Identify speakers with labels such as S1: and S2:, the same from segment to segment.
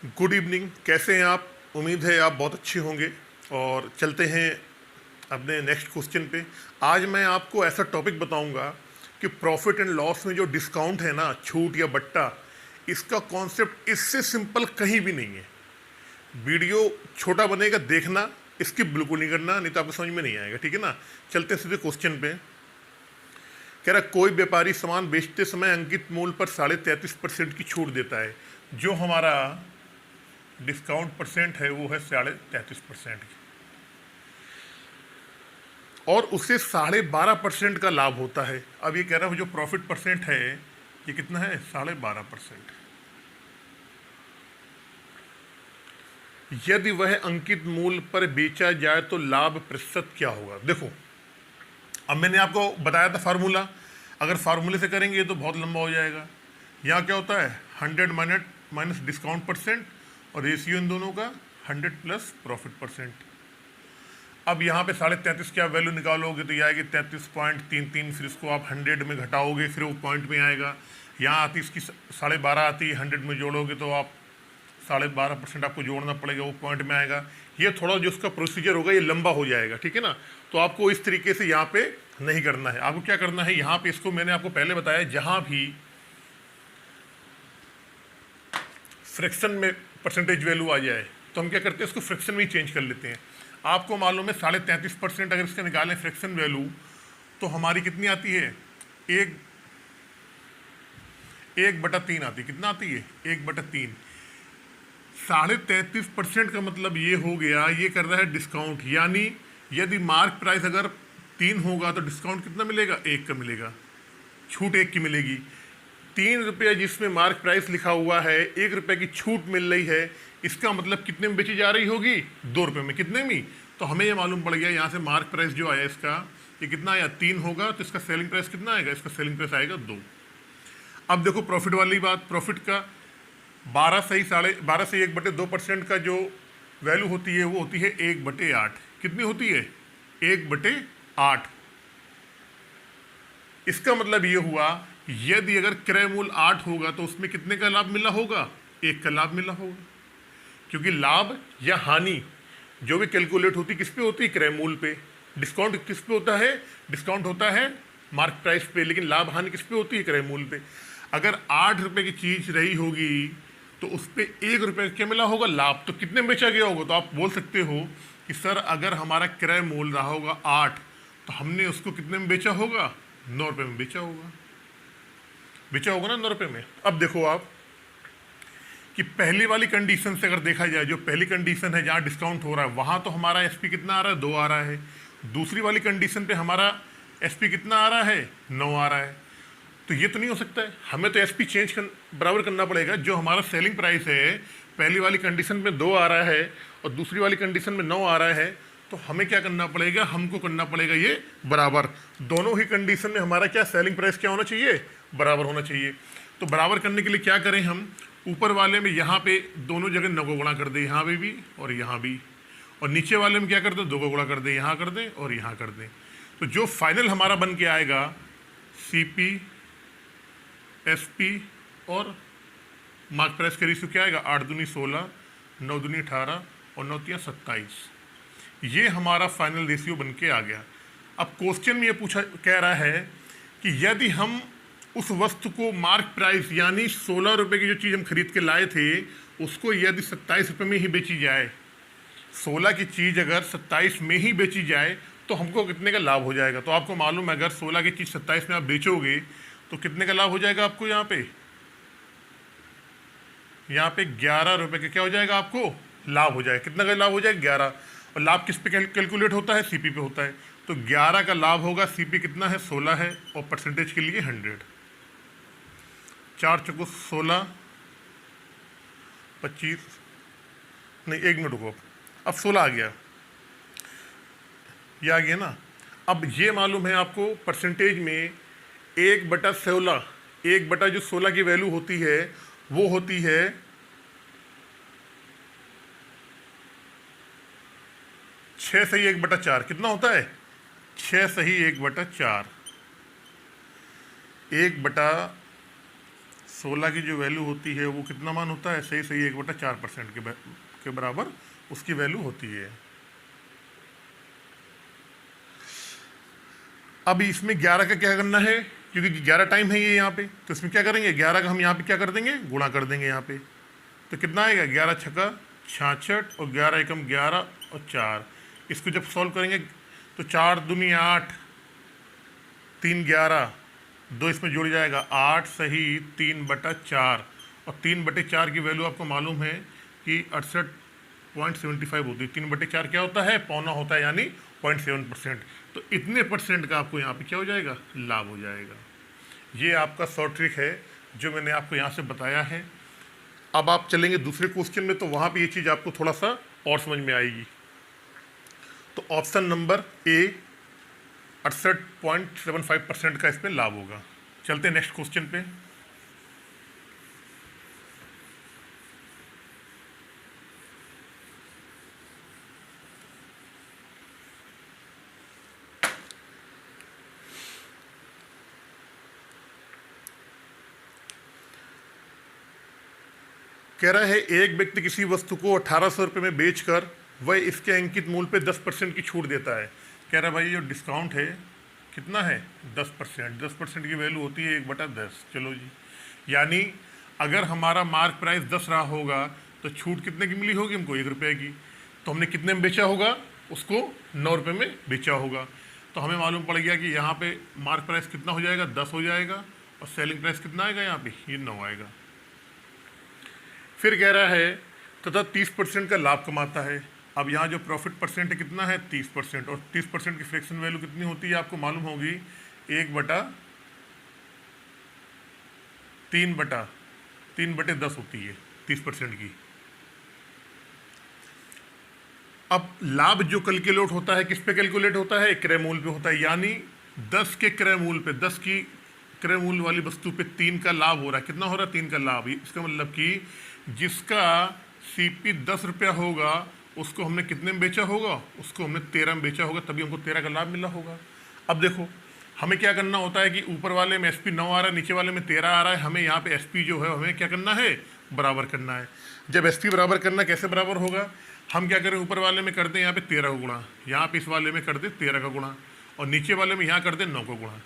S1: Good evening, कैसे हैं आप? उम्मीद है आप बहुत अच्छे होंगे। और चलते हैं अपने नेक्स्ट क्वेश्चन पे। आज मैं आपको ऐसा टॉपिक बताऊंगा कि प्रॉफिट एंड लॉस में जो डिस्काउंट है ना, छूट या बट्टा, इसका कॉन्सेप्ट इससे सिंपल कहीं भी नहीं है। वीडियो छोटा बनेगा, देखना, स्किप बिल्कुल नहीं करना, नहीं तो आपको समझ में नहीं आएगा। ठीक है ना? चलते हैं सीधे क्वेश्चन पे। कह रहा कोई व्यापारी सामान बेचते समय अंकित मूल्य पर 33.5% की छूट देता है। जो हमारा डिस्काउंट परसेंट है वो है 33.5% की, और उसे 12.5% का लाभ होता है। अब ये कह रहा है जो प्रॉफिट परसेंट है ये कितना है? 12.5%। यदि वह अंकित मूल्य पर बेचा जाए तो लाभ प्रतिशत क्या होगा? देखो, अब मैंने आपको बताया था फार्मूला, अगर फार्मूले से करेंगे तो बहुत लंबा हो जाएगा। यहाँ क्या होता है? 100 माइनस डिस्काउंट परसेंट, और रेशियो इन दोनों का 100 प्लस प्रॉफिट परसेंट। अब यहाँ पे 33.5 की आप वैल्यू निकालोगे तो ये आएगी 33.33, फिर इसको आप 100 में घटाओगे फिर वो पॉइंट में आएगा। यहाँ आती इसकी 12.5 आती है, 100 में जोड़ोगे तो आप 12.5% आपको जोड़ना पड़ेगा, वो पॉइंट में आएगा। ये थोड़ा जो उसका प्रोसीजर होगा ये लंबा हो जाएगा, ठीक है ना? तो आपको इस तरीके से यहाँ पे नहीं करना है। आपको क्या करना है, यहाँ पे इसको मैंने आपको पहले बताया, जहाँ भी फ्रैक्शन में परसेंटेज वैल्यू आ जाए तो हम क्या करते हैं, इसको फ्रैक्शन में ही चेंज कर लेते हैं। आपको मालूम है 33.5% अगर इसका निकालें फ्रैक्शन वैल्यू तो हमारी कितनी आती है? 1/3 आती है। कितना आती है? 1/3। 33.5% का मतलब ये हो गया, ये कर रहा है डिस्काउंट, यानी यदि मार्क प्राइस अगर 3 होगा तो डिस्काउंट कितना मिलेगा? 1 का मिलेगा, छूट 1 की मिलेगी। 3 रुपये जिसमें मार्क प्राइस लिखा हुआ है, 1 रुपये की छूट मिल रही है, इसका मतलब कितने में बेची जा रही होगी? 2 रुपये में। कितने में? तो हमें ये मालूम पड़ गया यहाँ से मार्क प्राइस जो आया इसका, ये कितना आया? 3 होगा, तो इसका सेलिंग प्राइस कितना आएगा? इसका सेलिंग प्राइस आएगा 2। अब देखो प्रॉफिट वाली बात, प्रॉफिट का 12 से 1/2% का जो वैल्यू होती है वो होती है 1/8। कितनी होती है? 1/8। इसका मतलब ये हुआ, यदि अगर क्रय मूल्य 8 होगा तो उसमें कितने का लाभ मिला होगा? 1 का लाभ मिला होगा। क्योंकि लाभ या हानि जो भी कैलकुलेट होती किस पे होती है? क्रय मूल्य पे। डिस्काउंट किस पे होता है? डिस्काउंट होता है मार्क प्राइस पे, लेकिन लाभ हानि किस पे होती है? क्रय मूल्य पे। अगर 8 रुपये की चीज रही होगी तो उस पर 1 रुपये क्या मिला होगा? लाभ। तो कितने में बेचा गया होगा? तो आप बोल सकते हो कि सर अगर हमारा क्रय मूल्य रहा होगा 8 तो हमने उसको कितने में बेचा होगा? 9 रुपये में बेचा होगा। बेचा होगा ना 9 रुपये में। अब देखो आप कि पहली वाली कंडीशन से अगर देखा जाए, जो पहली कंडीशन है जहाँ डिस्काउंट हो रहा है वहाँ तो हमारा एसपी कितना आ रहा है? 2 आ रहा है। दूसरी वाली कंडीशन पे हमारा एसपी कितना आ रहा है? 9 आ रहा है। तो ये तो नहीं हो सकता है, हमें तो एसपी बराबर करना पड़ेगा। जो हमारा सेलिंग प्राइस है पहली वाली कंडीशन में 2 आ रहा है और दूसरी वाली कंडीशन में 9 आ रहा है, तो हमें क्या करना पड़ेगा? हमको करना पड़ेगा ये बराबर। दोनों ही कंडीशन में हमारा क्या सेलिंग प्राइस क्या होना चाहिए? बराबर होना चाहिए। तो बराबर करने के लिए क्या करें हम? ऊपर वाले में यहाँ पे दोनों जगह 9 को गुणा कर दे, यहाँ पे भी और यहाँ भी, और नीचे वाले में क्या कर दे? 2 को गुणा कर दे, यहाँ कर दे और यहाँ कर दे। तो जो फाइनल हमारा बन के आएगा सीपी, एसपी और मार्क प्राइस का रेशियो क्या आएगा? 8 दूनी 16, 9 दूनी 18 और 9 तिया 27। ये हमारा फाइनल रेशियो बन के आ गया। अब क्वेश्चन में ये पूछा कह रहा है कि यदि हम उस वस्तु को मार्क प्राइस यानी 16 रुपये की जो चीज़ हम खरीद के लाए थे उसको यदि 27 रुपये में ही बेची जाए, 16 की चीज़ अगर 27 में ही बेची जाए तो हमको कितने का लाभ हो जाएगा? तो आपको मालूम है अगर 16 की चीज़ 27 में आप बेचोगे तो कितने का लाभ हो जाएगा आपको? यहाँ पे 11 रुपये का क्या हो जाएगा? आपको लाभ हो जाएगा। कितना का लाभ हो जाएगा? 11। और लाभ किस पे कैलकुलेट होता है? सीपी पे होता है। तो 11 का लाभ होगा। सीपी कितना है? 16 है, और परसेंटेज के लिए 100। 4 चौको 16, 25 नहीं, 1 मिनट रुको, अब 16 आ गया, ये आ गया ना। अब ये मालूम है आपको परसेंटेज में 1/16, 1 जो 16 की वैल्यू होती है वो होती है 6 सही 1/4। कितना होता है? 6 सही 1/4। 1/16 16 की जो वैल्यू होती है वो कितना मान होता है, सही सही 1/4% के बराबर उसकी वैल्यू होती है। अब इसमें 11 का क्या करना है, क्योंकि 11 टाइम है ये यहाँ पे, तो इसमें क्या करेंगे, 11 का हम यहाँ पे क्या कर देंगे, गुणा कर देंगे यहाँ पे। तो कितना आएगा, 11 छक्का 66 और 11 एकम 11 और 4। इसको जब सॉल्व करेंगे तो 4 दूनी 8, 3 11, 2 इसमें जुड़ जाएगा 8 सही 3/4, और 3/4 की वैल्यू आपको मालूम है कि 68.75 होती है। 3/4 क्या होता है, पौना होता है, यानी 0.7%। तो इतने परसेंट का आपको यहाँ पे क्या हो जाएगा, लाभ हो जाएगा। ये आपका शॉर्ट ट्रिक है जो मैंने आपको यहाँ से बताया है। अब आप चलेंगे दूसरे क्वेश्चन में, तो वहाँ पे ये चीज़ आपको थोड़ा सा और समझ में आएगी। तो ऑप्शन नंबर ए 68.75% का इसमें लाभ होगा। चलते हैं नेक्स्ट क्वेश्चन पे। कह रहा है एक व्यक्ति किसी वस्तु को 1800 रुपये में बेचकर वह इसके अंकित मूल्य पे 10% की छूट देता है। कह रहा है भाई जो डिस्काउंट है कितना है, 10%। 10% की वैल्यू होती है 1/10। चलो जी, यानी अगर हमारा मार्क प्राइस 10 रहा होगा तो छूट कितने की मिली होगी हमको, 1 रुपये की। तो हमने कितने में बेचा होगा, उसको 9 रुपये में बेचा होगा। तो हमें मालूम पड़ गया कि यहाँ पे मार्क प्राइस कितना हो जाएगा, 10 हो जाएगा, और सेलिंग प्राइस कितना आएगा यहाँ पे, ये 9 आएगा। फिर कह रहा है तथा 30% का लाभ कमाता है। अब यहाँ जो प्रॉफिट परसेंट है कितना है, 30%, और 30% की फ्रैक्शन वैल्यू कितनी होती है आपको मालूम होगी, 1/3/10 होती है 30% की। अब लाभ जो कैलकुलेट होता है किस पे कैलकुलेट होता है, क्रय मूल्य पे होता है, यानी 10 के क्रय मूल्य पे, 10 की क्रय मूल्य वाली वस्तु पे 3 का लाभ हो रहा है। कितना हो रहा है, 3 का लाभ। इसका मतलब कि जिसका सीपी 10 रुपया होगा उसको हमने कितने में बेचा होगा, उसको हमने 13 में बेचा होगा, तभी हमको 13 का लाभ मिला होगा। अब देखो हमें क्या करना होता है कि ऊपर वाले में एसपी 9 आ रहा है, नीचे वाले में 13 आ रहा है, हमें यहाँ पे एसपी जो है हमें क्या करना है, बराबर करना है। जब एसपी बराबर करना, कैसे बराबर होगा, हम क्या करें, ऊपर वाले में कर दें यहाँ पे 13 का गुणा, यहाँ पे इस वाले में कर दें 13 का गुणा, और नीचे वाले में यहाँ कर दें 9 का गुणा।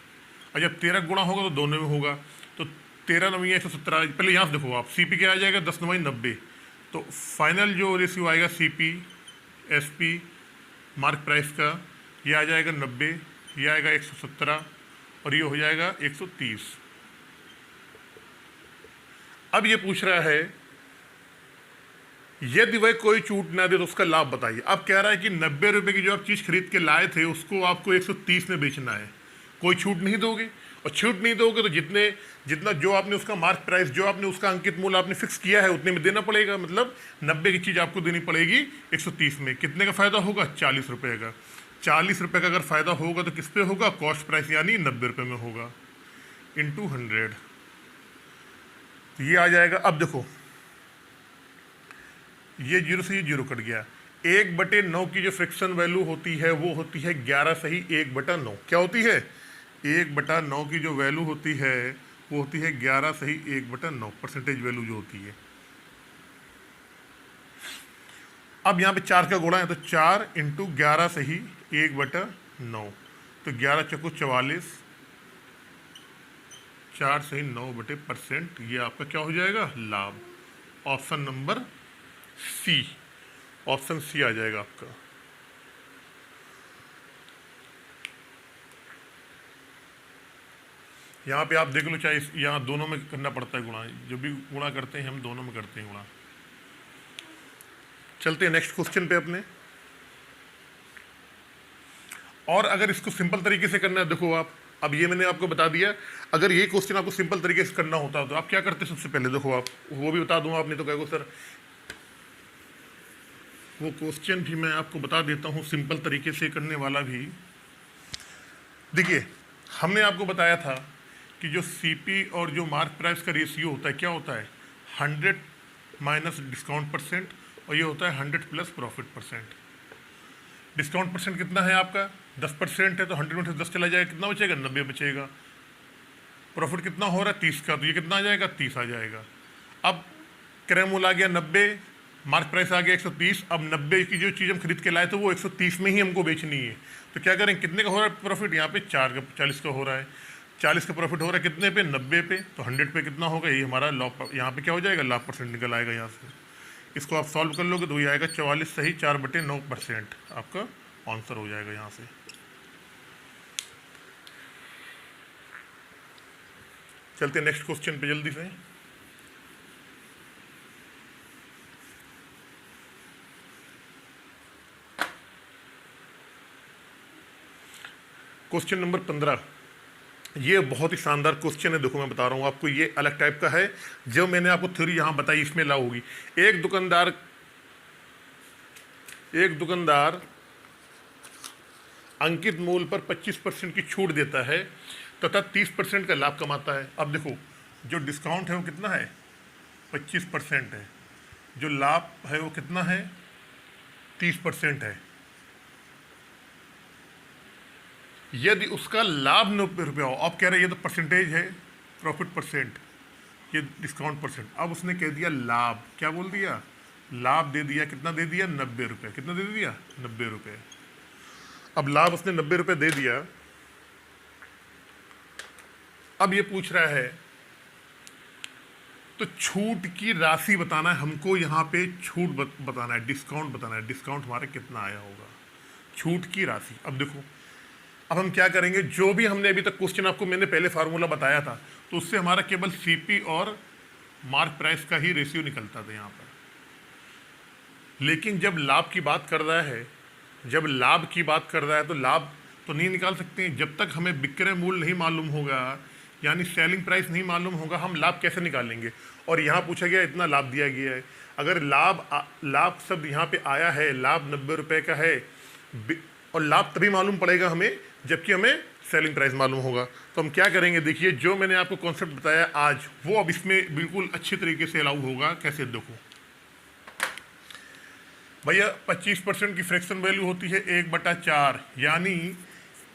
S1: और जब 13 गुणा होगा तो दोनों में होगा, तो 13 9 117। पहले यहाँ से देखो आप, सीपी क्या आ जाएगा, 10 9 90। तो फाइनल जो रेशियो आएगा सीपी एसपी मार्क प्राइस का, ये आ जाएगा 90, ये आएगा 117, और ये हो जाएगा 130। अब ये पूछ रहा है यदि वह कोई छूट ना दे तो उसका लाभ बताइए। अब कह रहा है कि 90 रुपये की जो आप चीज़ खरीद के लाए थे उसको आपको 130 में बेचना है, कोई छूट नहीं दोगे, और छूट नहीं दोगे तो जितना जो आपने उसका मार्क प्राइस, जो आपने उसका अंकित मूल्य आपने फिक्स किया है उतने में देना पड़ेगा। मतलब 90 की चीज़ आपको देनी पड़ेगी 130 में। कितने का फ़ायदा होगा, 40 रुपये का। 40 रुपये का अगर फ़ायदा होगा तो किस पे होगा, कॉस्ट प्राइस, यानी 90 रुपये में होगा, इंटू 100। ये आ जाएगा। अब देखो ये 0 से ये 0 कट गया। 1/9 की जो फ्रिक्शन वैल्यू होती है वो होती है 11 सही 1/9। क्या होती है, 1/9 की जो वैल्यू होती है वो होती है 11 सही 1/9, परसेंटेज वैल्यू जो होती है। अब यहाँ पे 4 का गुणा है, तो 4 इंटू 11 सही 1/9, तो 11 चौको 44, 4 सही 9/%। ये आपका क्या हो जाएगा, लाभ। Option number C, option C आ जाएगा आपका। यहाँ पे आप देख लो, चाहे यहाँ दोनों में करना पड़ता है गुणा, जो भी गुणा करते हैं हम दोनों में करते हैं गुणा। चलते हैं नेक्स्ट क्वेश्चन पे अपने। और अगर इसको सिंपल तरीके से करना है, देखो आप, अब ये मैंने आपको बता दिया, अगर ये क्वेश्चन आपको सिंपल तरीके से करना होता तो आप क्या करते, सबसे पहले देखो आप, वो भी बता दूंगा, आपने तो कहो सर वो क्वेश्चन भी मैं आपको बता देता हूँ सिंपल तरीके से करने वाला भी। देखिए हमने आपको बताया था कि जो सीपी और जो मार्क प्राइस का रेशियो होता है क्या होता है, 100 माइनस डिस्काउंट परसेंट, और ये होता है 100 plus profit percent. Discount percent कितना है आपका, 10% है, तो 100 में से 10 चला जाएगा, कितना बचेगा, 90 बचेगा। प्रॉफिट कितना हो रहा है 30 का, तो ये कितना आ जाएगा 30 आ जाएगा। अब क्रय मूल्य आ गया 90, मार्क प्राइस आ गया 130। अब 90 की जो चीज़ हम खरीद के लाए तो वो 130 में ही हमको बेचनी है, तो क्या करें, कितने का हो रहा है प्रॉफिट, यहाँ पे 40 का हो रहा है। 40 का प्रॉफिट हो रहा है कितने पे, 90 पे, तो 100 पे कितना होगा, ये हमारा लॉ यहाँ पे क्या हो जाएगा, लाभ परसेंट निकल आएगा यहाँ से। इसको आप सॉल्व कर लोगे तो ये आएगा 44 सही 4/9% आपका आंसर हो जाएगा यहाँ से। चलते नेक्स्ट क्वेश्चन पे जल्दी से। क्वेश्चन नंबर 15, ये बहुत ही शानदार क्वेश्चन है। देखो मैं बता रहा हूँ आपको, ये अलग टाइप का है। जो मैंने आपको थ्योरी यहाँ बताई इसमें लागू होगी। एक दुकानदार अंकित मूल्य पर 25% की छूट देता है तथा 30% का लाभ कमाता है। अब देखो जो डिस्काउंट है वो कितना है, 25% है, जो लाभ है वो कितना है, 30% है। यदि उसका लाभ 90 रुपये हो, आप कह रहे हैं ये तो परसेंटेज है, प्रॉफिट परसेंट, ये डिस्काउंट परसेंट। अब उसने कह दिया लाभ, क्या बोल दिया, लाभ दे दिया, कितना दे दिया, 90 रुपये। कितना दे दिया, 90 रुपये। अब लाभ उसने 90 रुपये दे दिया। अब ये पूछ रहा है तो छूट की राशि बताना है हमको, यहाँ पे छूट बताना है, डिस्काउंट बताना है, डिस्काउंट हमारा कितना आया होगा, छूट की राशि। अब देखो अब हम क्या करेंगे, जो भी हमने अभी तक क्वेश्चन आपको मैंने पहले फार्मूला बताया था तो उससे हमारा केवल सीपी और मार्क प्राइस का ही रेशियो निकलता था यहाँ पर। लेकिन जब लाभ की बात कर रहा है, तो लाभ तो नहीं निकाल सकते हैं जब तक हमें विक्रय मूल्य नहीं मालूम होगा, यानी सेलिंग प्राइस नहीं मालूम होगा, हम लाभ कैसे निकालेंगे। और यहाँ पूछा गया इतना लाभ दिया गया है, अगर लाभ शब्द यहाँ पे आया है, लाभ 90 रुपये का है, और लाभ तभी मालूम पड़ेगा हमें जबकि हमें सेलिंग प्राइस मालूम होगा। तो हम क्या करेंगे, देखिए जो मैंने आपको कॉन्सेप्ट बताया आज वो अब इसमें बिल्कुल अच्छे तरीके से लागू होगा। कैसे, देखो भैया 25% की फ्रैक्शन वैल्यू होती है 1/4, यानी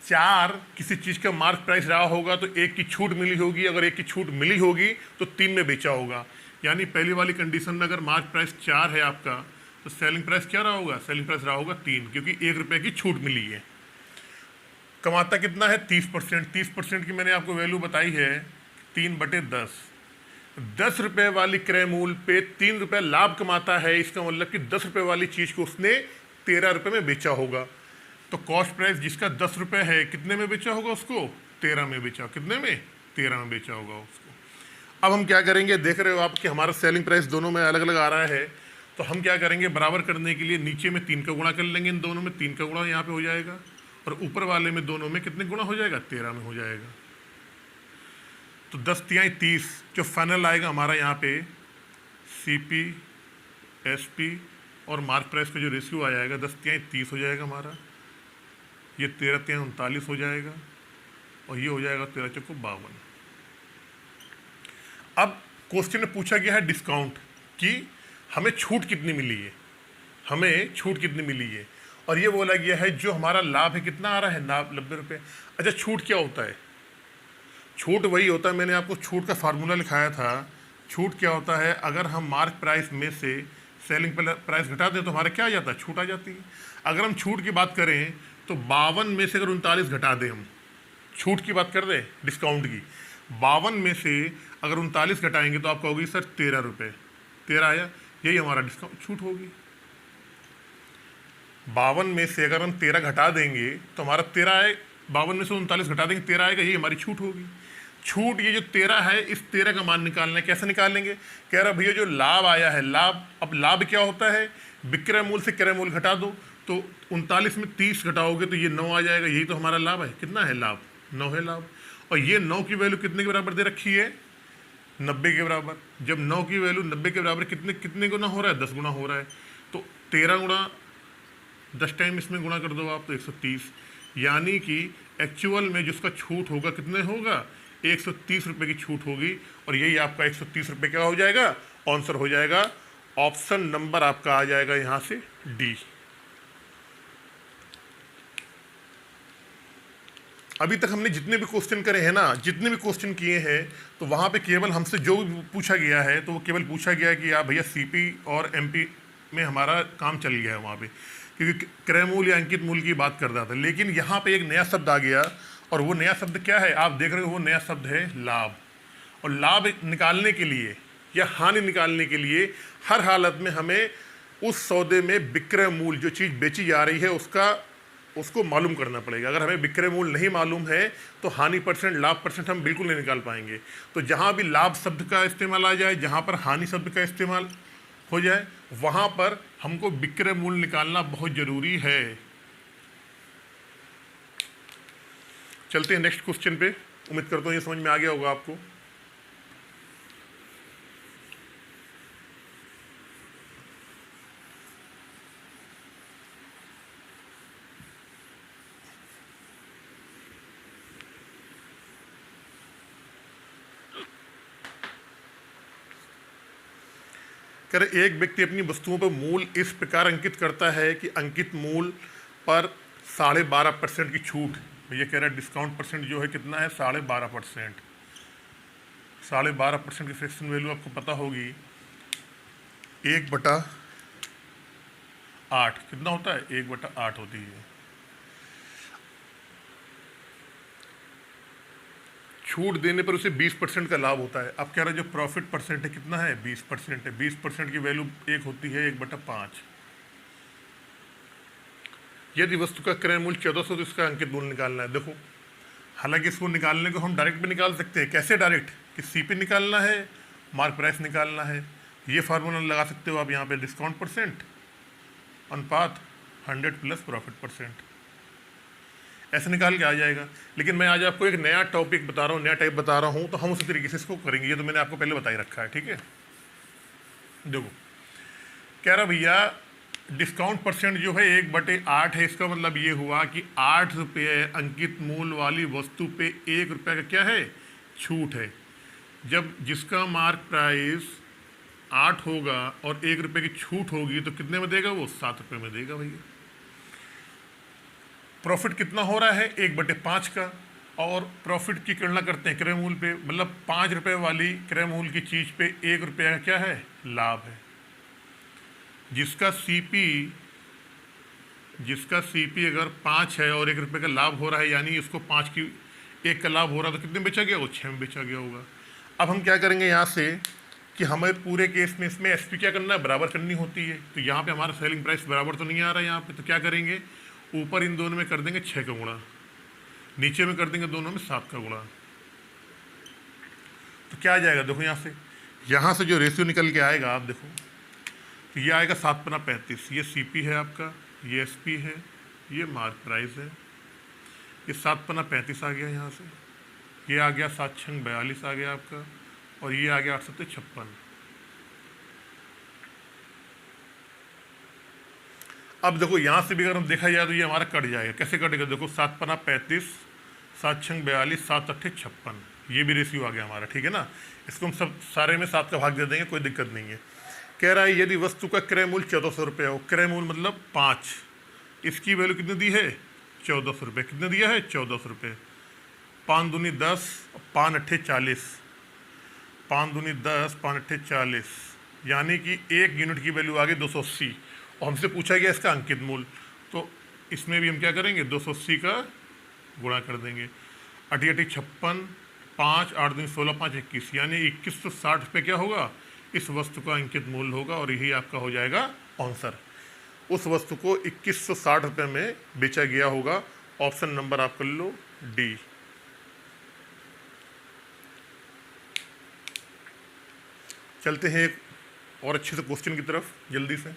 S1: 4 किसी चीज़ का मार्क प्राइस रहा होगा तो 1 की छूट मिली होगी, अगर 1 की छूट मिली होगी तो 3 में बेचा होगा। यानी पहली वाली कंडीशन में अगर मार्क प्राइस 4 है आपका तो सेलिंग प्राइस क्या रहा होगा, सेलिंग प्राइस रहा होगा 3, क्योंकि 1 रुपये की छूट मिली है। कमाता कितना है, 30%। 30% की मैंने आपको वैल्यू बताई है 3/10। 10 रुपये वाली क्रय मूल्य पे 3 रुपये लाभ कमाता है, इसका मतलब कि 10 रुपये वाली चीज़ को उसने 13 रुपये में बेचा होगा। तो कॉस्ट प्राइस जिसका 10 रुपये है कितने में बेचा होगा उसको, 13 में बेचा, कितने में, 13 में बेचा होगा उसको। अब हम क्या करेंगे, देख रहे हो आप कि हमारा सेलिंग प्राइस दोनों में अलग अलग आ रहा है, तो हम क्या करेंगे, बराबर करने के लिए नीचे में 3 का गुणा कर लेंगे, इन दोनों में 3 का गुणा यहाँ पे हो जाएगा, और ऊपर वाले में दोनों में कितने गुणा हो जाएगा, 13 में हो जाएगा। तो 10 तिहाई 30, जो फाइनल आएगा हमारा यहाँ पे सीपी एसपी और मार्क प्राइस का जो रेशियो आ जाएगा 10 तिहाई 30 हो जाएगा हमारा, ये 13 तिहाई 39 हो जाएगा, और ये हो जाएगा 13 चौको 52। अब क्वेश्चन में पूछा गया है डिस्काउंट कि हमें छूट कितनी मिली है, और ये बोला गया है जो हमारा लाभ है कितना आ रहा है, लाभ 90 रुपये। अच्छा छूट क्या होता है, छूट वही होता है, मैंने आपको छूट का फार्मूला लिखाया था। छूट क्या होता है, अगर हम मार्क प्राइस में से सेलिंग प्राइस घटा दें तो हमारा क्या आ जाता है, छूट आ जाती है। अगर हम छूट की बात करें तो 52 में से अगर 39 घटा दें, हम छूट की बात कर रहे डिस्काउंट की, 52 में से अगर 39 घटाएंगे तो आपका होगी सर 13 रुपये, 13 आया, यही हमारा डिस्काउंट छूट होगी। 52 में से अगर हम 13 घटा देंगे तो हमारा 13 आए, 52 में से 39 घटा देंगे 13 आएगा, यही हमारी छूट होगी। छूट ये जो 13 है, इस 13 का मान निकालना है, कैसे निकालेंगे, कह रहा भैया जो लाभ आया है, लाभ, अब लाभ क्या होता है, विक्रय मूल्य से क्रय मूल्य घटा दो, तो 39 में 30 घटाओगे तो ये 9 आ जाएगा, यही तो हमारा लाभ है। कितना है लाभ, 9 है लाभ, और ये 9 की वैल्यू कितने के बराबर दे रखी है, 90 के बराबर। जब 9 की वैल्यू 90 के बराबर कितने गुना हो रहा है, 10 गुना हो रहा है, तो 13 गुणा 10 टाइम इसमें गुणा कर दो आप तो 130, यानी कि एक्चुअल में जिसका छूट होगा कितने होगा, 130 रुपये की छूट होगी, और यही आपका 130 रुपये क्या हो जाएगा, आंसर हो जाएगा। ऑप्शन नंबर आपका आ जाएगा यहाँ से डी। अभी तक हमने जितने भी क्वेश्चन करे हैं ना, जितने भी क्वेश्चन किए हैं, तो वहाँ पे केवल हमसे जो भी पूछा गया है तो वो केवल पूछा गया है कि आप भैया सीपी और एमपी में हमारा काम चल गया है वहाँ पे, क्योंकि क्रय मूल्य या अंकित मूल्य की बात कर रहा था। लेकिन यहाँ पे एक नया शब्द आ गया, और वो नया शब्द क्या है आप देख रहे हो, वो नया शब्द है लाभ। और लाभ निकालने के लिए या हानि निकालने के लिए हर हालत में हमें उस सौदे में विक्रय मूल्य, जो चीज़ बेची जा रही है उसको मालूम करना पड़ेगा। अगर हमें विक्रय मूल्य नहीं मालूम है तो हानि परसेंट, लाभ परसेंट हम बिल्कुल नहीं निकाल पाएंगे। तो जहाँ भी लाभ शब्द का इस्तेमाल आ जाए, जहाँ पर हानि शब्द का इस्तेमाल हो जाए, वहाँ पर हमको विक्रय मूल्य निकालना बहुत ज़रूरी है। चलते हैं नेक्स्ट क्वेश्चन पे। उम्मीद करता हूँ ये समझ में आ गया होगा आपको। कह रहे एक व्यक्ति अपनी वस्तुओं पर मूल्य इस प्रकार अंकित करता है कि अंकित मूल्य पर 12.5% की छूट। ये कह रहा है डिस्काउंट परसेंट जो है कितना है, 12.5%। 12.5% की फ्रैक्शन वैल्यू आपको पता होगी 1/8 कितना होता है, 1/8 होती है। छूट देने पर उसे 20% का लाभ होता है। अब कह रहा है जो प्रॉफिट परसेंट है कितना है, 20% है। 20% की वैल्यू एक होती है 1/5। यदि वस्तु का क्रय मूल्य 1400 तो इसका अंकित मूल्य निकालना है। देखो, हालांकि इसको निकालने को हम डायरेक्ट भी निकाल सकते हैं। कैसे डायरेक्ट, कि सीपी निकालना है, मार्क प्राइस निकालना है। ये फार्मूला लगा सकते हो आप यहाँ पे, डिस्काउंट परसेंट अनुपात 100 प्लस प्रॉफिट परसेंट, ऐसे निकाल के आ जाएगा। लेकिन मैं आज आपको एक नया टॉपिक बता रहा हूँ, नया टाइप बता रहा हूँ, तो हम उसी तरीके से इसको करेंगे। ये तो मैंने आपको पहले बता ही रखा है, ठीक है। देखो, कह रहा भैया डिस्काउंट परसेंट जो है 1/8 है। इसका मतलब ये हुआ कि 8 रुपये अंकित मूल्य वाली वस्तु पे 1 रुपये का क्या है, छूट है। जब जिसका मार्क प्राइस 8 होगा और 1 रुपये की छूट होगी तो कितने में देगा वो, 7 रुपये में देगा भैया। प्रॉफिट कितना हो रहा है, 1/5 का। और प्रॉफिट की गणना करते हैं क्रय मूल्य पे, मतलब 5 रुपये वाली क्रय मूल्य की चीज़ पे 1 रुपये का क्या है, लाभ है। जिसका सीपी अगर 5 है और 1 रुपये का लाभ हो रहा है, यानी उसको 5 की 1 का लाभ हो रहा है, तो कितने में बेचा गया, वो 6 में बेचा गया होगा। अब हम क्या करेंगे यहाँ से कि हमें पूरे केस में इसमें एसपी क्या करना है, बराबर करनी होती है। तो यहाँ पे हमारा सेलिंग प्राइस बराबर तो नहीं आ रहा है यहाँ पे, तो क्या करेंगे, ऊपर इन दोनों में कर देंगे 6 का गुणा, नीचे में कर देंगे दोनों में 7 का गुणा। तो क्या आ जाएगा, देखो यहाँ से जो रेशियो निकल के आएगा आप देखो, तो ये आएगा 7×35। ये सीपी है आपका, ये एसपी है, ये मार्क प्राइस है। ये 7×35 आ गया यहाँ से, ये आ गया 7×42 आ गया आपका, और ये आ गया 8×56। अब देखो यहाँ से भी अगर हम देखा जाए तो ये हमारा कट जाएगा। कैसे कटेगा, देखो 7×35, 7×42, 7×56, ये भी रेशियो आ गया हमारा, ठीक है ना। इसको हम सब सारे में 7 का भाग दे देंगे, कोई दिक्कत नहीं है। कह रहा है यदि वस्तु का क्रय मूल्य 1400 रुपये हो, क्रय मूल्य मतलब 5, इसकी वैल्यू कितनी दी है, 1400 रुपये। कितने दिया है, 1400 रुपये। 5 दूनी 10, 5 अट्ठे 40, 5 दूनी 10, 5 अट्ठे 40, यानी कि 1 यूनिट की वैल्यू आ गई 280। और हमसे पूछा गया इसका अंकित मूल्य, तो इसमें भी हम क्या करेंगे, 280 का गुणा कर देंगे। 8 अट्ठी 56, 5 8 दूनी 16, 5 21, यानी 2160 रुपये क्या होगा, इस वस्तु का अंकित मूल्य होगा। और यही आपका हो जाएगा आंसर। उस वस्तु को 2160 रुपये में बेचा गया होगा। ऑप्शन नंबर आप कर लो डी। चलते हैं एक और अच्छे से क्वेश्चन की तरफ जल्दी से।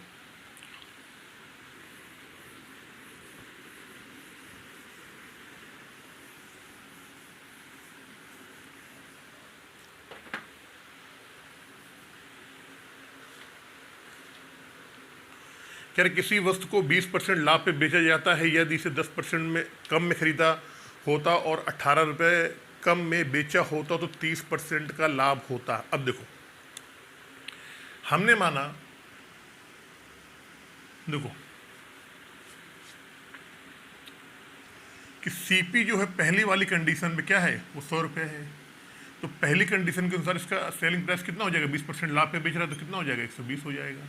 S1: क्या किसी वस्तु को 20% लाभ पे बेचा जाता है यदि इसे 10% में कम में खरीदा होता और 18 रुपये कम में बेचा होता तो 30% का लाभ होता। अब देखो, हमने माना, देखो कि सीपी जो है पहली वाली कंडीशन में क्या है, वो 100 रुपये है। तो पहली कंडीशन के अनुसार इसका सेलिंग प्राइस कितना हो जाएगा, 20% लाभ पे बेच रहा है तो कितना हो जाएगा, 120 हो जाएगा।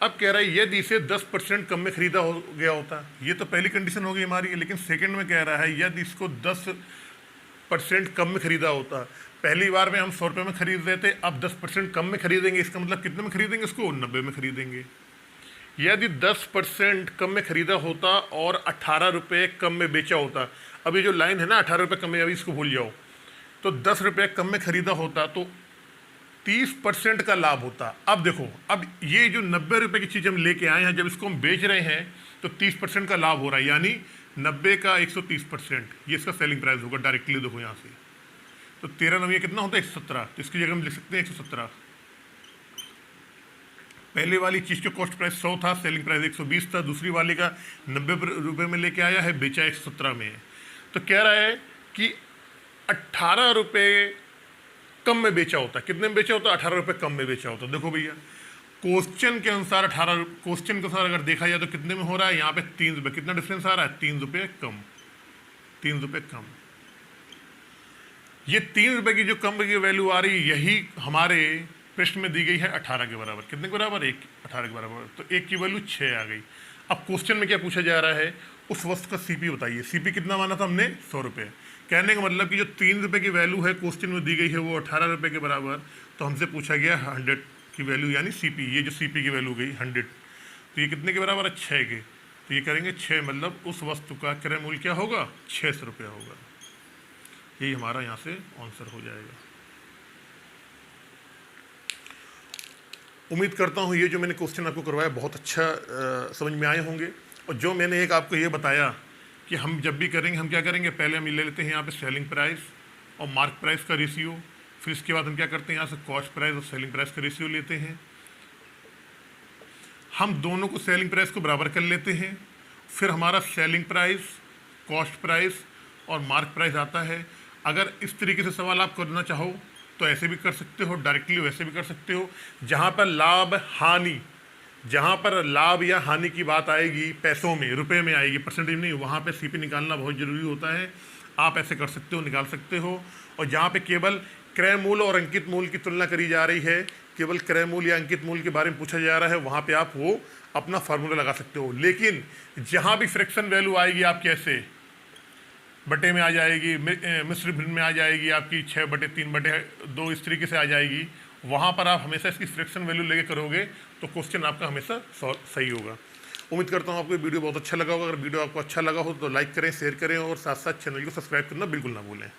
S1: अब कह रहा है यदि इसे 10% कम में खरीदा हो गया होता, ये तो पहली कंडीशन हो गई हमारी, लेकिन सेकंड में कह रहा है यदि इसको 10% कम में खरीदा होता। पहली बार में हम 100 रुपये में खरीद रहे थे, अब 10% कम में खरीदेंगे, इसका मतलब कितने में खरीदेंगे इसको, 90 में खरीदेंगे। यदि 10% कम में खरीदा होता और 18 रुपये कम में बेचा होता, अब ये जो लाइन है ना 18 रुपये कम में, अभी इसको भूल जाओ, तो 10 रुपये कम में खरीदा होता तो 30% का लाभ होता। अब देखो, अब ये जो 90 रुपये की चीज़ हम लेके आए हैं, जब इसको हम बेच रहे हैं तो 30% का लाभ हो रहा है, यानी 90 का 130%, ये इसका सेलिंग प्राइस होगा। डायरेक्टली देखो यहाँ से, तो 13 9 कितना होता है, 117, तो इसकी जगह हम लिख सकते हैं 117। पहले वाली चीज़ का कॉस्ट प्राइस 100 था, सेलिंग प्राइस 120 था, दूसरी वाली का 90 रुपये में लेके आया है, बेचा 117 में है। तो कह रहा है कि 18 रुपये कम में बेचा होता, कितने में बेचा होता, 18 रुपये कम में बेचा होता। देखो भैया, क्वेश्चन के अनुसार क्वेश्चन के अनुसार अगर देखा जाए तो कितने में हो रहा है, यहाँ पे 3 रुपये, कितना डिफरेंस आ रहा है, 3 रुपये कम, 3 रुपये कम। ये 3 रुपये की जो कम की वैल्यू आ रही है, यही हमारे प्रश्न में दी गई है 18 के बराबर। कितने के बराबर, 1, 18 के बराबर, तो 1 की वैल्यू 6 आ गई। अब क्वेश्चन में क्या पूछा जा रहा है, उस वस्तु का सीपी बताइए। सीपी कितना माना था हमने, 100 रुपये। कहने का मतलब कि जो 3 रुपये की वैल्यू है क्वेश्चन में दी गई है वो 18 रुपये के बराबर, तो हमसे पूछा गया 100 की वैल्यू, यानी सीपी, ये जो सीपी की वैल्यू गई 100, तो ये कितने के बराबर है, 6 के। तो ये करेंगे 6, मतलब उस वस्तु का क्रय मूल्य क्या होगा, 600 रुपया होगा। यही हमारा यहाँ से आंसर हो जाएगा। उम्मीद करता हूँ ये जो मैंने क्वेश्चन आपको करवाया बहुत अच्छा समझ में आए होंगे। और जो मैंने एक आपको ये बताया कि हम जब भी करेंगे, हम क्या करेंगे, पहले हम ले लेते हैं यहाँ पे सेलिंग प्राइस और मार्क प्राइस का रेशियो, फिर इसके बाद हम क्या करते हैं, यहाँ से कॉस्ट प्राइस और सेलिंग प्राइस का रेशियो लेते हैं। हम दोनों को सेलिंग प्राइस को बराबर कर लेते हैं, फिर हमारा सेलिंग प्राइस, कॉस्ट प्राइस और मार्क प्राइस आता है। अगर इस तरीके से सवाल आप करना चाहो तो ऐसे भी कर सकते हो, डायरेक्टली वैसे भी कर सकते हो। जहाँ पर लाभ हानि, जहाँ पर लाभ या हानि की बात आएगी पैसों में, रुपए में आएगी, परसेंटेज नहीं, वहाँ पे सीपी निकालना बहुत ज़रूरी होता है। आप ऐसे कर सकते हो, निकाल सकते हो। और जहाँ पे केवल क्रय मूल्य और अंकित मूल्य की तुलना करी जा रही है, केवल क्रय मूल्य या अंकित मूल्य के बारे में पूछा जा रहा है, वहाँ पे आप वो अपना फार्मूला लगा सकते हो। लेकिन जहाँ भी फ्रैक्शन वैल्यू आएगी आप कैसे, बटे में आ जाएगी, मिश्र भिन्न में आ जाएगी, आपकी 6/3/2 इस तरीके से आ जाएगी, वहाँ पर आप हमेशा इसकी फ्रैक्शन वैल्यू लेके करोगे तो क्वेश्चन आपका हमेशा सही होगा। उम्मीद करता हूँ आपको वीडियो बहुत अच्छा लगा होगा। अगर वीडियो आपको अच्छा लगा हो तो लाइक करें, शेयर करें और साथ साथ चैनल को सब्सक्राइब करना बिल्कुल ना भूलें।